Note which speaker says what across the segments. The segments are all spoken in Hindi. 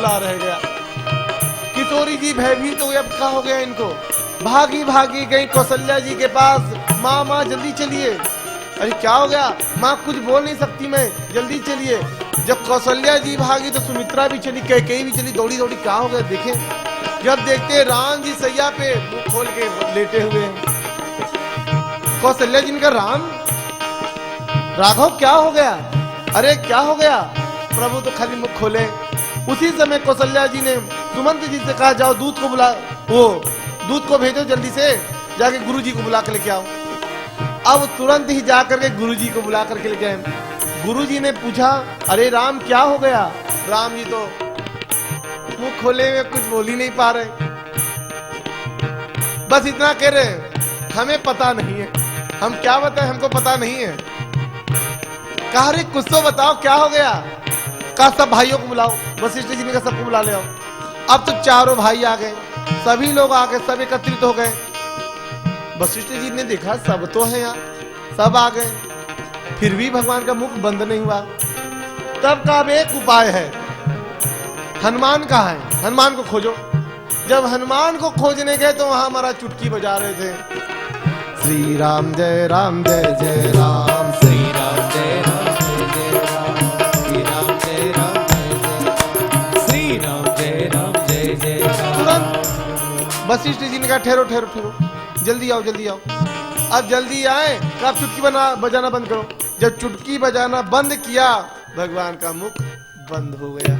Speaker 1: पड़ा रह गया। किशोरी जी भयभीत हो गए, अब क्या हो गया इनको। भागी भागी गई कौशल्या जी के पास, माँ माँ जल्दी चलिए। अरे क्या हो गया माँ, कुछ बोल नहीं सकती मैं, जल्दी चलिए। जब कौशल्या जी भागी तो सुमित्रा भी चली, कैकेयी भी चली, दौड़ी दौड़ी। क्या हो गया देखें, जब देखते राम जी सैया पे मुंह खोल के लेटे हुए हैं। कौशल्या जी ने कहा, राम राघव क्या हो गया, अरे क्या हो गया। प्रभु तो खाली मुख खोले। उसी समय कौशल्या जी ने सुमंत जी से कहा, जाओ दूध को बुला, वो दूध को भेजो जल्दी से, जाके गुरु जी को बुला के लेके आओ। अब तुरंत ही जाकर के गुरु जी को बुला करके लेके आए। गुरु जी ने पूछा, अरे राम क्या हो गया। राम जी तो मुंह खोले हुए कुछ बोल ही नहीं पा रहे, बस इतना कह रहे हमें पता नहीं है, हम क्या बताएं, हमको पता नहीं है। कहा रे कुछ तो बताओ क्या हो गया। कहा सब भाइयों को बुलाओ। वशिष्ठ जी ने कहा सबको बुला ले आओ। अब तो चारों भाई आ गए, सभी लोग आ गए, सब एकत्रित हो गए। वशिष्ठ जी ने देखा सब तो है यहाँ, सब आ गए, फिर भी भगवान का मुख बंद नहीं हुआ। तब का अब एक उपाय है, हनुमान कहाँ है, हनुमान को खोजो। जब हनुमान को खोजने गए तो वहां हमारा चुटकी बजा रहे थे, श्री राम जय राम जय जय राम, श्री राम जय राम जय जय राम, श्री राम जय राम जय जय, श्री राम जय राम जय जय राम। तुरंत वशिष्ठ जी ने कहा, ठहरो ठहरो ठहरो, जल्दी आओ जल्दी आओ। अब जल्दी आए, कब चुटकी बजाना बंद करो। जब चुटकी बजाना बंद किया, भगवान का मुख बंद हो गया।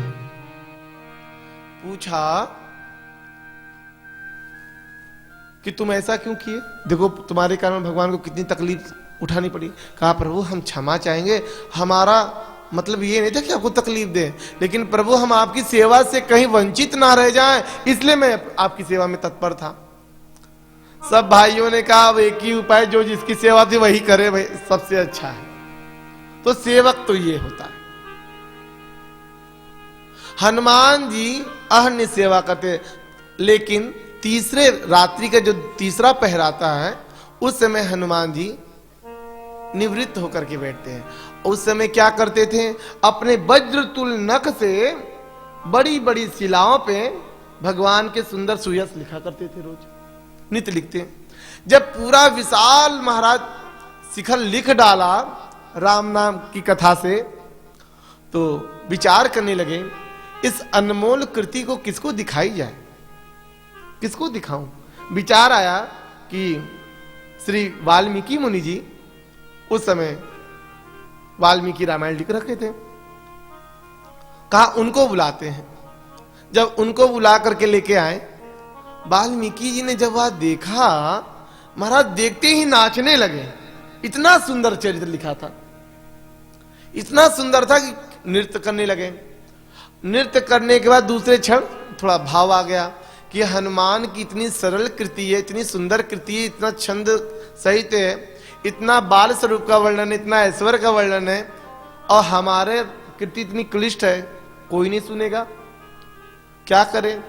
Speaker 1: पूछा कि तुम ऐसा क्यों किए, देखो तुम्हारे कारण भगवान को कितनी तकलीफ उठानी पड़ी। कहा प्रभु हम क्षमा चाहेंगे, हमारा मतलब ये नहीं था कि आपको तकलीफ दे, लेकिन प्रभु हम आपकी सेवा से कहीं वंचित ना रह जाएं, इसलिए मैं आपकी सेवा में तत्पर था। सब भाइयों ने कहा अब एक ही उपाय, जो जिसकी सेवा थी वही करे भाई, सबसे अच्छा है। तो सेवक तो ये होता है। हनुमान जी अहन्य सेवा करते, लेकिन तीसरे रात्रि का जो तीसरा पहर आता है, उस समय हनुमान जी निवृत्त होकर के बैठते हैं। उस समय क्या करते थे, अपने वज्रतुल नख से बड़ी बड़ी शिलाओं पे भगवान के सुंदर सुयस लिखा करते थे, रोज नित्य लिखते। जब पूरा विशाल महाराज शिखर लिख डाला राम नाम की कथा से, तो विचार करने लगे इस अनमोल कृति को किसको दिखाई जाए, किसको दिखाऊं। विचार आया कि श्री वाल्मीकि मुनि जी उस समय वाल्मीकि रामायण लिख रखे थे, कहा उनको बुलाते हैं। जब उनको बुला करके लेके आए, वाल्मीकि जी ने जब वह देखा, महाराज देखते ही नाचने लगे। इतना सुंदर चरित्र लिखा था, इतना सुंदर था कि नृत्य करने लगे। नृत्य करने के बाद दूसरे क्षण थोड़ा भाव आ गया कि हनुमान की इतनी सरल कृति है, इतनी सुंदर कृति है, इतना छंद सहित है, इतना बाल स्वरूप का वर्णन, इतना ऐश्वर्य का वर्णन है, और हमारे कृति इतनी क्लिष्ट है, कोई नहीं सुनेगा, क्या करें।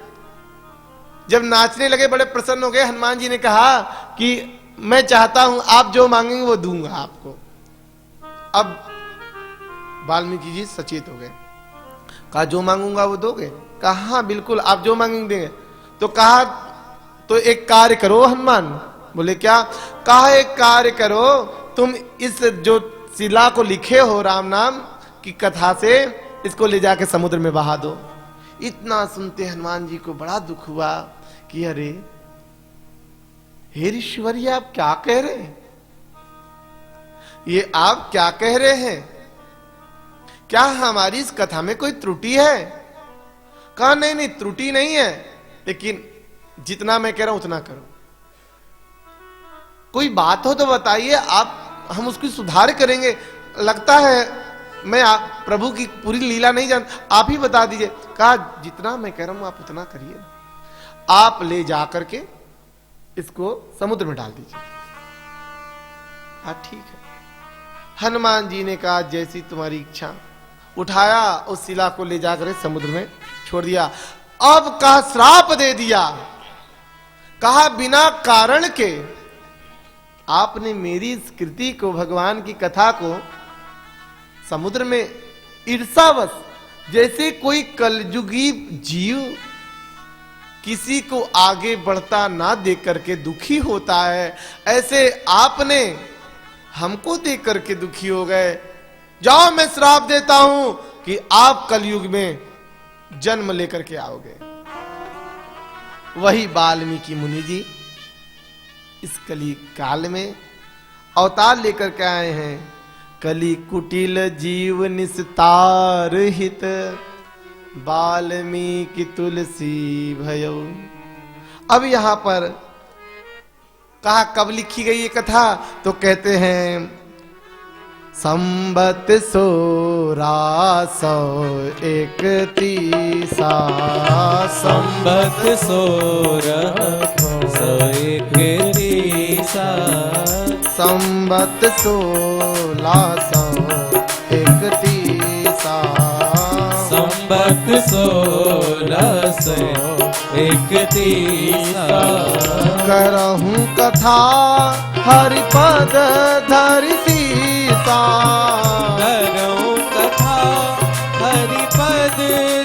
Speaker 1: जब नाचने लगे बड़े प्रसन्न हो गए। हनुमान जी ने कहा कि मैं चाहता हूं आप जो मांगेंगे वो दूंगा आपको। अब वाल्मीकि जी सचेत हो गए, कहा जो मांगूंगा वो दोगे। कहा हाँ बिल्कुल, आप जो मांगेंगे देंगे। तो कहा तो एक कार्य करो हनुमान। बोले क्या। कहा एक कार्य करो, तुम इस जो शिला को लिखे हो राम नाम की कथा से, इसको ले जाके समुद्र में बहा दो। इतना सुनते हनुमान जी को बड़ा दुख हुआ कि अरे हे ऋषिवर्य आप क्या कह रहे हैं, ये आप क्या कह रहे हैं, क्या हमारी इस कथा में कोई त्रुटि है। कहा नहीं नहीं त्रुटि नहीं है, लेकिन जितना मैं कह रहा हूं उतना करो। कोई बात हो तो बताइए, आप हम उसकी सुधार करेंगे। लगता है मैं प्रभु की पूरी लीला नहीं जानता, आप ही बता दीजिए। कहा जितना मैं कह रहा हूं आप उतना करिए, आप ले जाकर के इसको समुद्र में डाल दीजिए। हाँ ठीक है। हनुमान जी ने कहा जैसी तुम्हारी इच्छा। उठाया उस शिला को ले जाकर समुद्र में छोड़ दिया। अब कहा श्राप दे दिया। कहा बिना कारण के आपने मेरी इस कृति को, भगवान की कथा को समुद्र में ईर्षावश जैसे कोई कलयुगी जीव किसी को आगे बढ़ता ना देख करके दुखी होता है, ऐसे आपने हमको देख करके दुखी हो गए। जाओ मैं श्राप देता हूं कि आप कलयुग में जन्म लेकर के आओगे। वही वाल्मीकि मुनि जी इस कली काल में अवतार लेकर के आए हैं। कली कुटिल जीव निस्तार हित, वाल्मीकि तुलसी भयो। अब यहां पर कहा कब लिखी गई ये कथा, तो कहते हैं संबत 1631
Speaker 2: संबत 1631
Speaker 1: संबत 1631
Speaker 2: संबत 1631
Speaker 1: करहूं कथा हरिपद धरि सीता।
Speaker 2: करहूं कथा हरिपद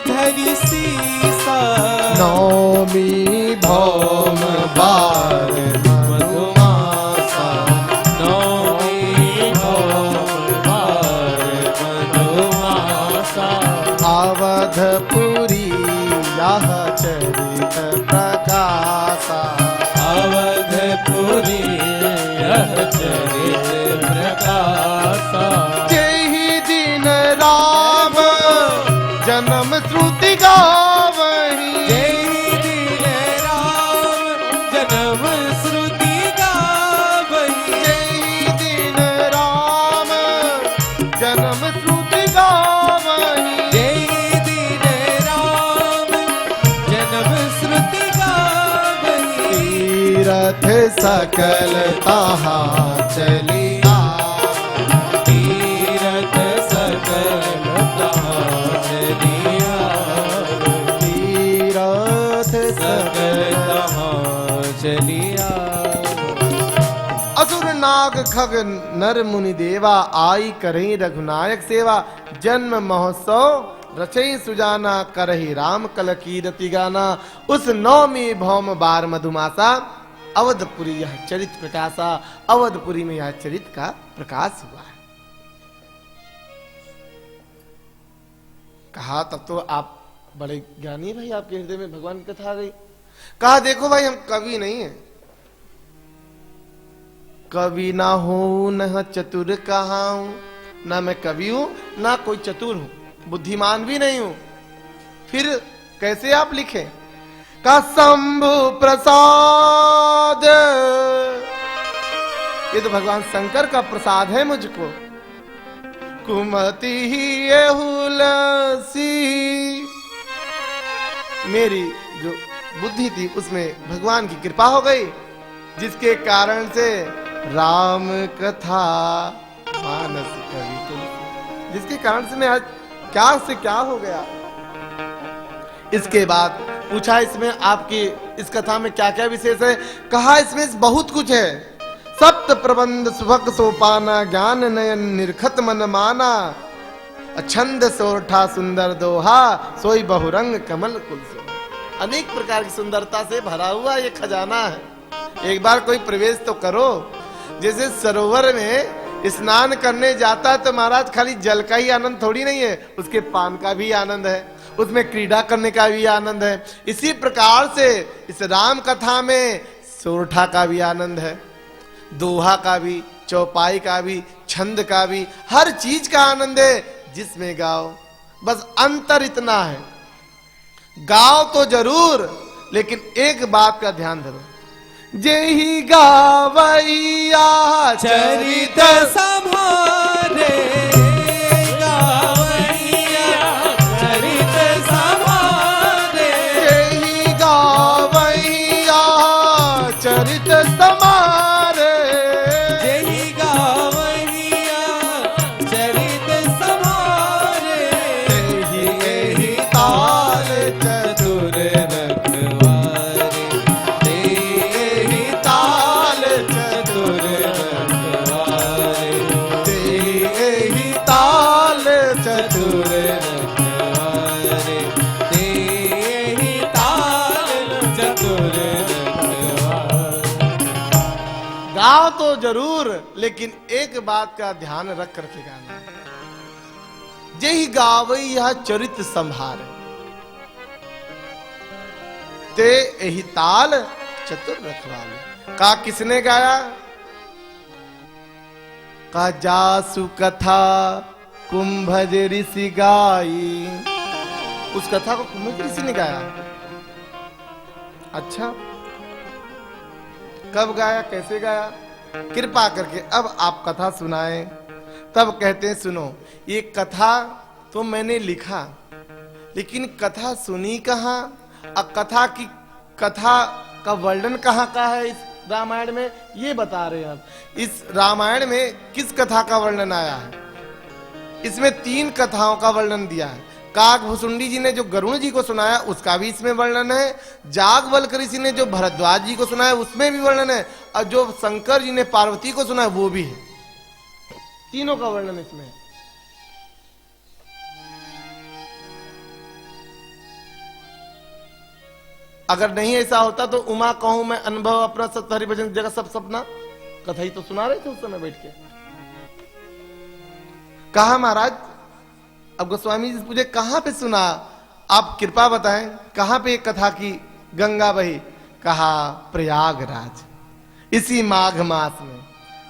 Speaker 2: धरि सीसा।
Speaker 1: नौमी भौम बार मधुमासा।
Speaker 2: नौमी भौम बार मधुमासा।
Speaker 1: अवधपुरी यह चरित प्रकाशा।
Speaker 2: अवधपुरी यह चरित प्रकाशा।
Speaker 1: जेहि दिन राम जन्म श्रुति गावही।
Speaker 2: जेहि दिन राम जन्म श्रुति गावही।
Speaker 1: जेहि दिन राम जन्म श्रुति गावही।
Speaker 2: जेहि दिन राम जन्म श्रुति गावही।
Speaker 1: तीरथ सकल ताहा चलिया।
Speaker 2: तीरथ सकल तहाँ चलिया।
Speaker 1: तीरथ
Speaker 2: सकल
Speaker 1: सकल
Speaker 2: तहाँ चलिया।
Speaker 1: असुर नाग खग नर मुनि देवा, आई करही रघुनायक सेवा। जन्म महोत्सव रचई सुजाना, करही राम कल कीरति गाना। उस नौमी भौम बार मधुमासा, अवधपुरी यह चरित प्रकाशा। अवधपुरी में यह चरित का प्रकाश हुआ है। कहा तब तो आप बड़े ज्ञानी भाई, आपके हृदय में भगवान की कथा आ गई। कहा देखो भाई हम कवि नहीं हैं, कवि ना हो न चतुर कहाऊं। ना मैं कवि हूं ना कोई चतुर हूं, बुद्धिमान भी नहीं हूं, फिर कैसे आप लिखे। का शंभु प्रसाद, ये तो भगवान शंकर का प्रसाद है मुझको। कुमति ही हुलसी, मेरी जो बुद्धि थी उसमें भगवान की कृपा हो गई, जिसके कारण से राम कथा मानस कवि तुलसी, जिसके कारण से मैं आज क्या से क्या हो गया। इसके बाद पूछा इसमें आपकी इस कथा में क्या क्या विशेष है। कहा इसमें बहुत कुछ है। सप्त प्रबंध सुभग सोपाना, ज्ञान नयन निरखत मन माना। छंद सोरठा सुंदर दोहा, सोई बहुरंग कमल कुल से। अनेक प्रकार की सुंदरता से भरा हुआ ये खजाना है। एक बार कोई प्रवेश तो करो। जैसे सरोवर में स्नान करने जाता है तो महाराज खाली जल का ही आनंद थोड़ी नहीं है, उसके पान का भी आनंद है, उसमें क्रीड़ा करने का भी आनंद है। इसी प्रकार से इस राम कथा में सोरठा का भी आनंद है, दोहा का भी, चौपाई का भी, छंद का भी, हर चीज का आनंद है जिसमें गाओ। बस अंतर इतना है, गाओ तो जरूर, लेकिन एक बात का ध्यान धरो। जेहि गावैया
Speaker 2: चरित सम्हारे, गावैया चरित सम्हारे।
Speaker 1: जेहि गावैया चरित समारे।
Speaker 2: जेहि गावैया चरित सम्हारे।
Speaker 1: तेहि एहि ताल
Speaker 2: चतुर रखवारे। तेहि ताल चतुर रखवारे।
Speaker 1: गाओ तो जरूर, लेकिन एक बात का ध्यान रख करके गाना। जेहि गावई यह चरित संभार, ते एहि ताल चतुर रखवाले। कहा किसने गाया? कहा जासु कथा कुंभज ऋषि गाई। उस कथा को कुंभज ऋषि ने गाया। अच्छा, कब गाया, कैसे गाया? कृपा करके अब आप कथा सुनाएं। तब कहते हैं सुनो, ये कथा तो मैंने लिखा, लेकिन कथा सुनी कहाँ? कथा का वर्णन कहाँ का है इस रामायण में, ये बता रहे हैं आप। इस रामायण में किस कथा का वर्णन आया है? इसमें 3 कथाओं का वर्णन दिया है। काकभुसुंडी जी ने जो गरुण जी को सुनाया उसका भी इसमें वर्णन है, जागवल्क ऋषि ने जो भरद्वाज जी को सुनाया उसमें भी वर्णन है, और जो शंकर जी ने पार्वती को सुनाया वो भी है। तीनों का वर्णन इसमें है। अगर नहीं ऐसा होता तो उमा कहूं मैं अनुभव अपना सत्य हरिभजन जगह सब सपना, कथा ही तो सुना रहे थे उस समय बैठ के। कहा महाराज, अब गोस्वामी जी पूछे कहां पे सुना, आप कृपा बताएं कहां पे कथा की गंगा बही? कहा प्रयागराज, इसी माघ मास में,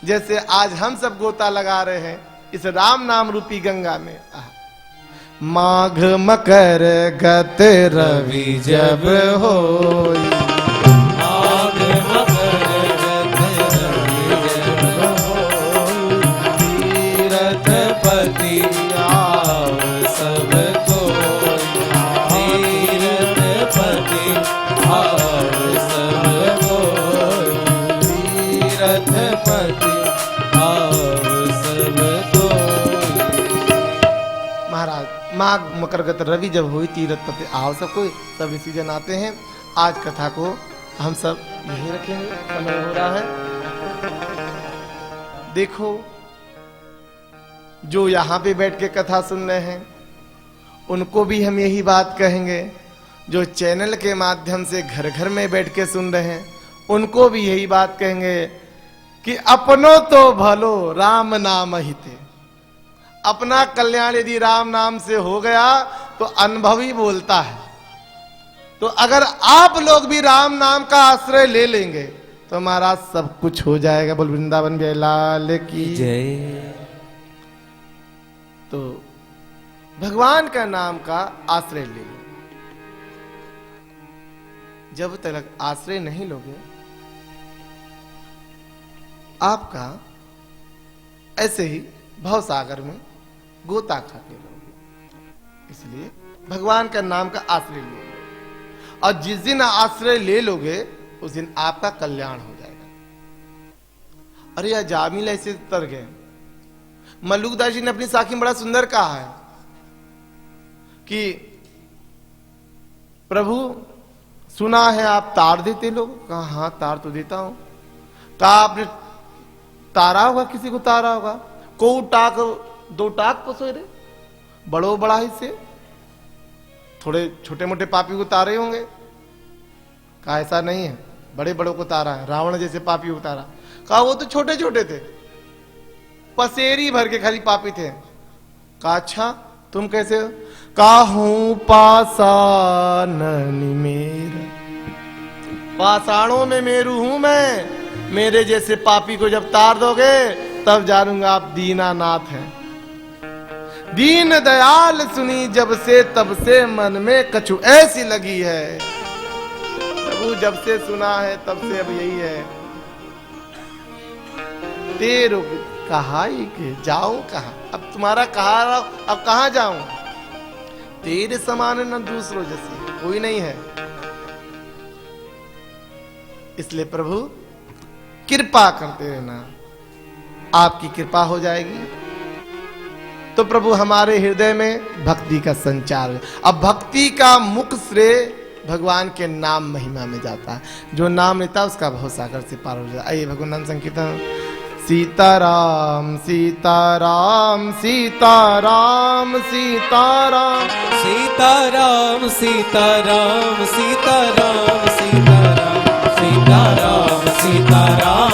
Speaker 1: जैसे आज हम सब गोता लगा रहे हैं इस राम नाम रूपी गंगा में। माघ मकर गत रवि जब होई,
Speaker 2: माघ मकर गत रवि जब होई, तीर्थपति आव सब कोई, तीर्थपति आव सब कोई, तीर्थपति आव सब कोई।
Speaker 1: महाराज माघ मकर गत रवि जब हुई, तीरथ पति आओ सब कोई, सब ऋषि जन आते हैं। आज कथा को हम सब यहीं रखेंगे, समय हो रहा है। देखो, जो यहाँ पे बैठ के कथा सुन रहे हैं उनको भी हम यही बात कहेंगे, जो चैनल के माध्यम से घर घर में बैठ के सुन रहे हैं उनको भी यही बात कहेंगे कि अपनो तो भलो राम नाम हिते। अपना कल्याण यदि राम नाम से हो गया तो अनुभवी बोलता है। तो अगर आप लोग भी राम नाम का आश्रय ले लेंगे तो महाराज सब कुछ हो जाएगा। बोल वृंदावन बिहारी लाल की
Speaker 2: जय।
Speaker 1: तो भगवान का नाम का आश्रय ले लो। जब तक आश्रय नहीं लोगे आपका ऐसे ही भवसागर में गोता खाते रहोगे। इसलिए भगवान का नाम का आश्रय ले लो, और जिस दिन आश्रय ले लोगे उस दिन आपका कल्याण हो जाएगा। अरे यार जामिल ऐसे तर गए। मल्लुकदास जी ने अपनी साखी में बड़ा सुंदर कहा है कि प्रभु सुना है आप तार देते लोग। कहा हाँ तार तो देता हूं। कहा आपने तारा होगा, किसी को तारा होगा? को टाक 2 टाक पसोए रे, बड़ो बड़ा ही से थोड़े छोटे मोटे पापी को तारे होंगे। कहा ऐसा नहीं है, बड़े बड़ों को तारा है। रावण जैसे पापी को तारा। कहा वो तो छोटे छोटे थे, पसेरी भर के खाली पापी थे। कहा अच्छा तुम कैसे हो? कहा हूं पाषाण मेरा, पाषाणों में मेरू हूं मैं। मेरे जैसे पापी को जब तार दोगे तब जानूंगा आप दीनानाथ हैं। दीन दयाल सुनी जब से तब से मन में कछु ऐसी लगी है। प्रभु जब से सुना है तब से अब यही है। तेरो कहा ही के जाऊं कहां, अब तुम्हारा कहा अब कहां जाऊं? तेरे समान न दूसरों जैसे कोई नहीं है। इसलिए प्रभु कृपा करते रहना, आपकी कृपा हो जाएगी तो प्रभु हमारे हृदय में भक्ति का संचार है। अब भक्ति का मुख श्रेय भगवान के नाम महिमा में जाता है। जो नाम लेता है उसका भवसागर से पार हो जाता है। आइए भगवान नाम संकीर्तन। सीताराम सीताराम सीताराम सीताराम
Speaker 2: सीताराम सीताराम सीताराम सीताराम सीताराम सीताराम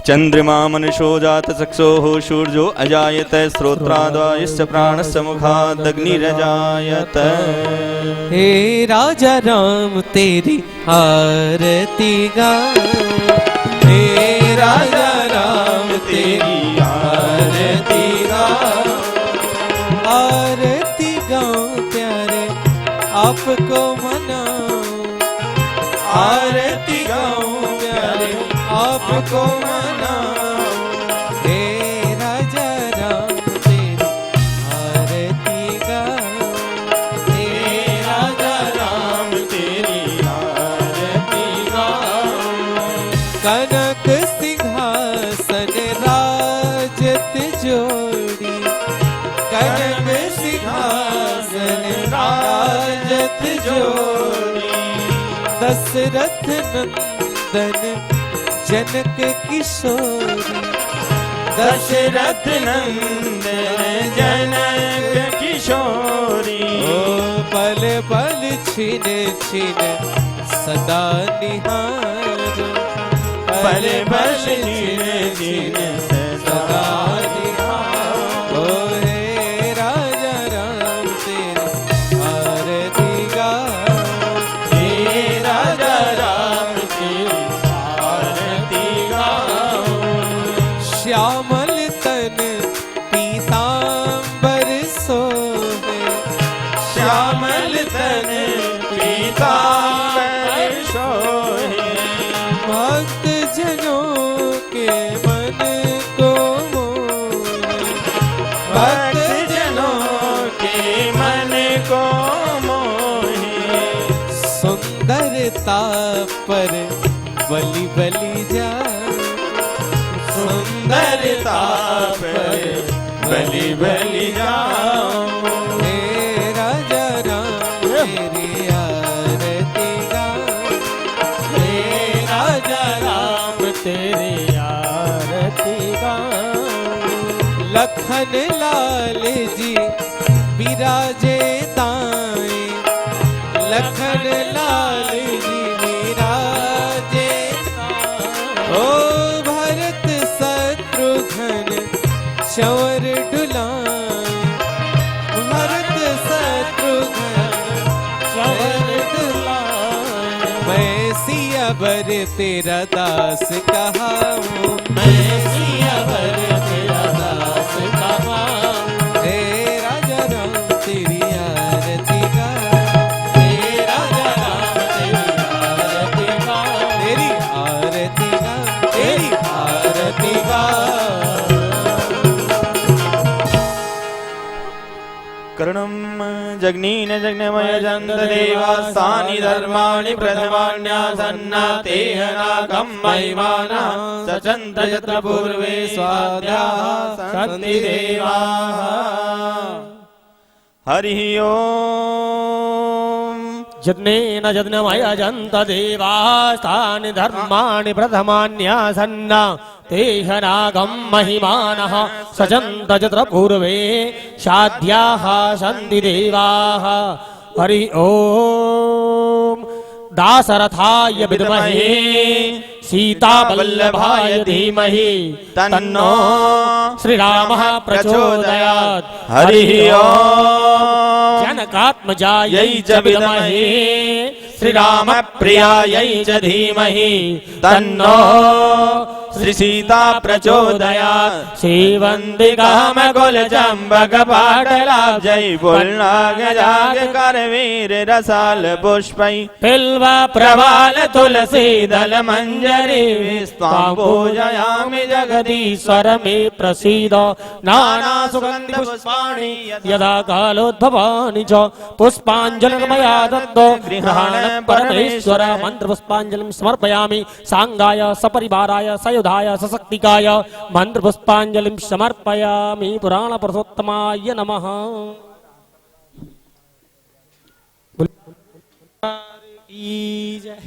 Speaker 3: चंद्रमा मनुषो जात चक्षुः सूर्यो अजायत श्रोत्राद्वायुश्च प्राणस्य मुखादग्निरजायत।
Speaker 2: हे राजा राम तेरी आरती गाऊं, हे राजा राम तेरी आरती गाऊं, आरती गाऊं प्यारे आपको मनाऊं, आरती गाऊं प्यारे आपको मनाऊं, हे राजा राम तेरी आरती गाऊं, हे राजा राम तेरी आरती गाऊं। कनक सिंहासन राजत जोड़ी, कनक सिंहासन राजत जोड़ी, दशरथ नंदन जनक किशोरी,
Speaker 3: दशरथ नंदन जनक किशोरी।
Speaker 2: ओ पल पल छिन छिन सदा निहारो,
Speaker 3: पल पल छिन छिन सदा
Speaker 2: निहारो। ओ हे राजा राम तेरी आरती गाऊं,
Speaker 3: हे राजा राम तेरी आरती गाऊं।
Speaker 2: श्यामल तन पीतांबर सोहे,
Speaker 3: श्यामल तन पीतांबर सोहे।
Speaker 2: भक्त जनों के मन को मोहे,
Speaker 3: भक्त जनों के मन को मोहे।
Speaker 2: सुंदरता पर बलि बलि जा,
Speaker 3: सुंदरता पर बलि बलि जाऊं।
Speaker 2: हे राजा राम तेरी आरती गाऊं,
Speaker 3: हे राजा राम तेरी आरती गाऊं।
Speaker 2: लखन लाल जी विराजे दाएं, लखन लाल जी विराजे दाएं। ओ भरत शत्रुघ्न चंवर डुलाएं, भरत शत्रुघ्न चंवर डुलाएं। मैं सिया बर तेरा दास कहाऊं,
Speaker 3: मैं सिया बर तेरा दास कहाऊं।
Speaker 2: हे राजा राम तेरी आरती गाऊं,
Speaker 3: हे राजा राम तेरी आरती गाऊं।
Speaker 2: तेरी आरती गाऊं, तेरी आरती गाऊं।
Speaker 3: कर्णम जग्नीन जग्नमय जन्त देवास्तानि धर्माणि प्रथमान्यासन्ना तेह नागं महिमानः सचन्त यत्र पूर्वे स्वाध्याः सन्ति देवाः। हरि ओम।
Speaker 4: यज्ञेन यज्ञमय जन्त देवास्तानि धर्माणि प्रथमान्यासन्ना तेह नागं महिमानः सचन्त यत्र पूर्वे साध्याः सन्ति देवाः। हरि ओम। दासरथाय विद्महे सीतावल्लभाय धीमहि तन्नो श्रीरामः प्रचोदयात्।
Speaker 3: हरि ओम।
Speaker 4: जनकात्मजायै च विद्महे श्रीराम प्रियायै च धीमहि तन्नो श्री सीता प्रचोदयात्।
Speaker 3: श्रीवंदिकाम कुल चंबक पाटलाभ जय पुलनाग जाग कर वीर रसाल पुष्पै
Speaker 4: बिल्व
Speaker 3: प्रवाल तुलसी दल मंजरी विस्तां पूजयामि
Speaker 4: जगदीश्वर मे प्रसीद। नाना
Speaker 3: सुगंध पुष्पाणि
Speaker 4: यदा कालोद्भवानि च पुष्पाञ्जलिर्मया दत्तो गृहाण परमेश्वर। मंत्र पुष्पाञ्जलिं समर्पयामि सांगाय सपरिवाराय सयुधाय सशक्तिकाय मंत्र पुष्पाञ्जलिं समर्पयामि पुराण पुरुषोत्तमाय नमः।
Speaker 2: जय